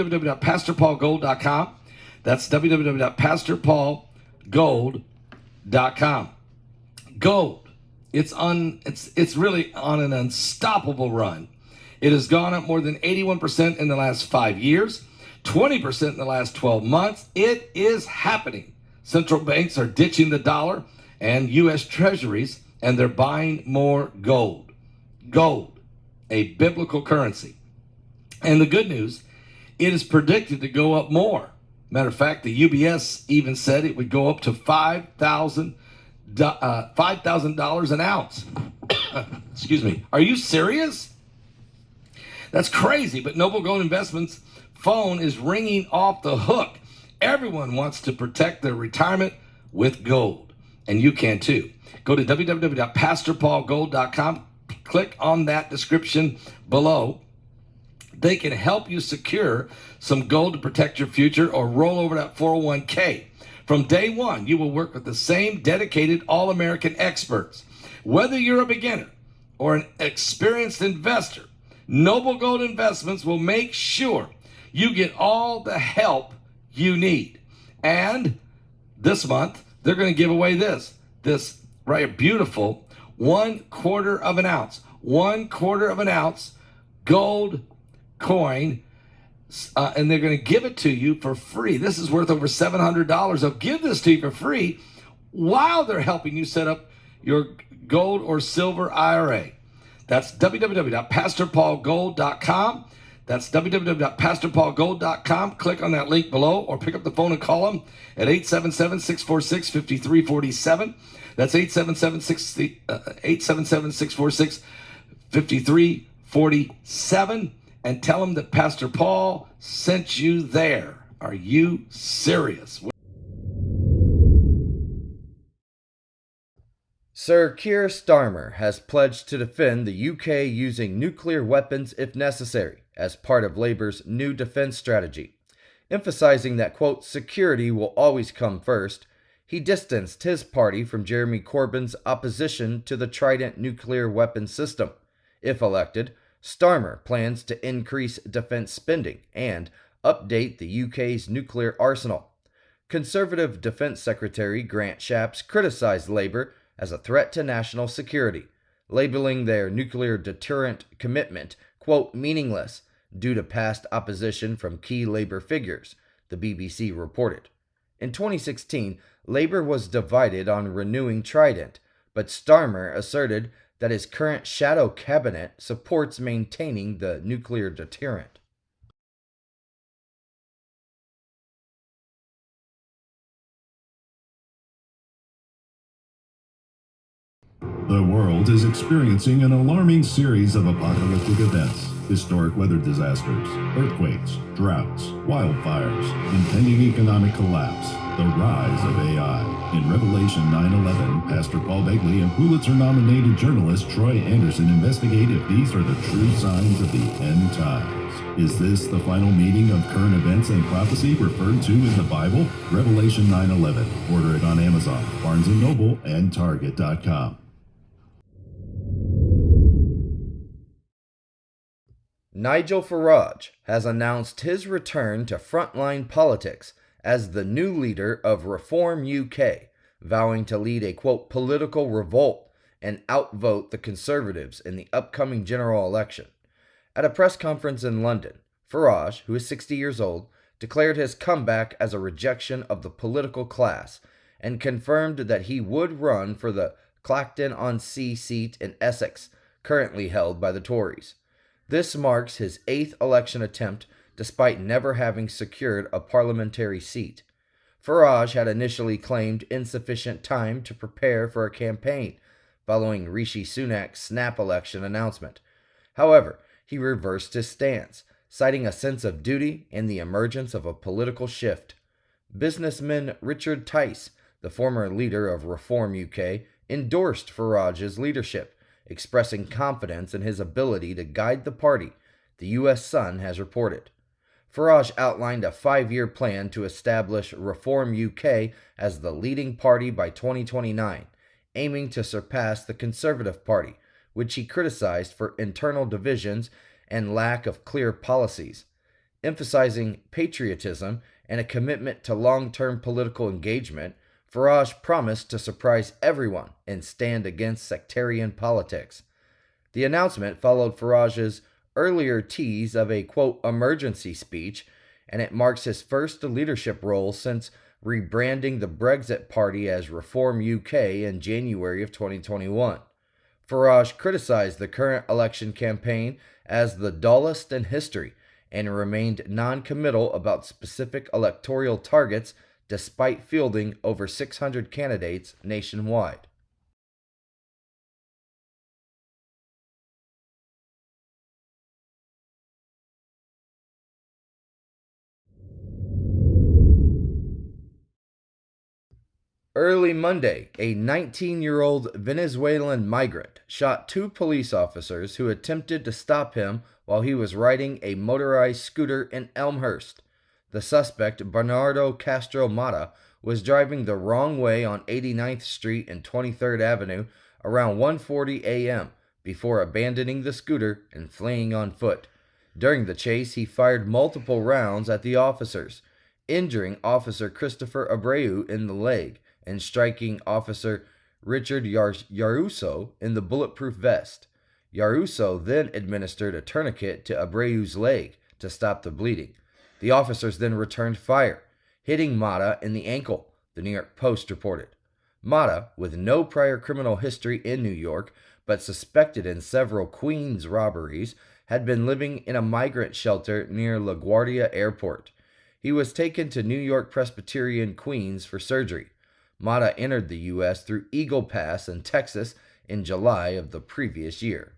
www.pastorpaulgold.com. That's www.pastorpaulgold.com. Gold. It's really on an unstoppable run. It has gone up more than 81% in the last 5 years, 20% in the last 12 months. It is happening. Central banks are ditching the dollar and U.S. treasuries, and they're buying more gold. Gold, a biblical currency. And the good news, it is predicted to go up more. Matter of fact, the UBS even said it would go up to $5,000 an ounce. Excuse me. Are you serious? That's crazy, but Noble Gold Investments' phone is ringing off the hook. Everyone wants to protect their retirement with gold, and you can too. Go to www.pastorpaulgold.com, click on that description below. They can help you secure some gold to protect your future or roll over that 401k. From day one, you will work with the same dedicated all-American experts. Whether you're a beginner or an experienced investor, Noble Gold Investments will make sure you get all the help you need. And this month, they're going to give away this right, beautiful 1/4 of an ounce, 1/4 of an ounce gold coin, and they're going to give it to you for free. This is worth over $700. They'll give this to you for free while they're helping you set up your gold or silver IRA. That's www.pastorpaulgold.com. That's www.pastorpaulgold.com. Click on that link below or pick up the phone and call them at 877-646-5347. That's 877-646-5347. And tell them that Pastor Paul sent you there. Are you serious? Sir Keir Starmer has pledged to defend the UK using nuclear weapons if necessary as part of Labour's new defence strategy. Emphasizing that, quote, security will always come first, he distanced his party from Jeremy Corbyn's opposition to the Trident nuclear weapon system. If elected, Starmer plans to increase defence spending and update the UK's nuclear arsenal. Conservative Defence Secretary Grant Shapps criticized Labour as a threat to national security, labeling their nuclear deterrent commitment, quote, meaningless due to past opposition from key Labour figures, the BBC reported. In 2016, Labour was divided on renewing Trident, but Starmer asserted that his current shadow cabinet supports maintaining the nuclear deterrent. The world is experiencing an alarming series of apocalyptic events, historic weather disasters, earthquakes, droughts, wildfires, impending economic collapse, the rise of AI. In Revelation 9/11, Pastor Paul Begley and Pulitzer-nominated journalist Troy Anderson investigate if these are the true signs of the end times. Is this the final meeting of current events and prophecy referred to in the Bible? Revelation 9/11. Order it on Amazon, Barnes & Noble, and Target.com. Nigel Farage has announced his return to frontline politics as the new leader of Reform UK, vowing to lead a, quote, political revolt and outvote the Conservatives in the upcoming general election. At a press conference in London, Farage, who is 60 years old, declared his comeback as a rejection of the political class and confirmed that he would run for the Clacton-on-Sea seat in Essex, currently held by the Tories. This marks his 8th election attempt despite never having secured a parliamentary seat. Farage had initially claimed insufficient time to prepare for a campaign following Rishi Sunak's snap election announcement. However, he reversed his stance, citing a sense of duty and the emergence of a political shift. Businessman Richard Tice, the former leader of Reform UK, endorsed Farage's leadership, expressing confidence in his ability to guide the party, the U.S. Sun has reported. Farage outlined a 5-year plan to establish Reform UK as the leading party by 2029, aiming to surpass the Conservative Party, which he criticized for internal divisions and lack of clear policies. Emphasizing patriotism and a commitment to long-term political engagement, Farage promised to surprise everyone and stand against sectarian politics. The announcement followed Farage's earlier tease of a, quote, emergency speech, and it marks his first leadership role since rebranding the Brexit Party as Reform UK in January of 2021. Farage criticized the current election campaign as the dullest in history and remained non-committal about specific electoral targets despite fielding over 600 candidates nationwide. Early Monday, a 19-year-old Venezuelan migrant shot two police officers who attempted to stop him while he was riding a motorized scooter in Elmhurst. The suspect, Bernardo Castro Mata, was driving the wrong way on 89th Street and 23rd Avenue around 1:40 a.m. before abandoning the scooter and fleeing on foot. During the chase, he fired multiple rounds at the officers, injuring Officer Christopher Abreu in the leg and striking Officer Richard Yaruso in the bulletproof vest. Yaruso then administered a tourniquet to Abreu's leg to stop the bleeding. The officers then returned fire, hitting Mata in the ankle, the New York Post reported. Mata, with no prior criminal history in New York, but suspected in several Queens robberies, had been living in a migrant shelter near LaGuardia Airport. He was taken to New York Presbyterian Queens for surgery. Mata entered the U.S. through Eagle Pass in Texas in July of the previous year.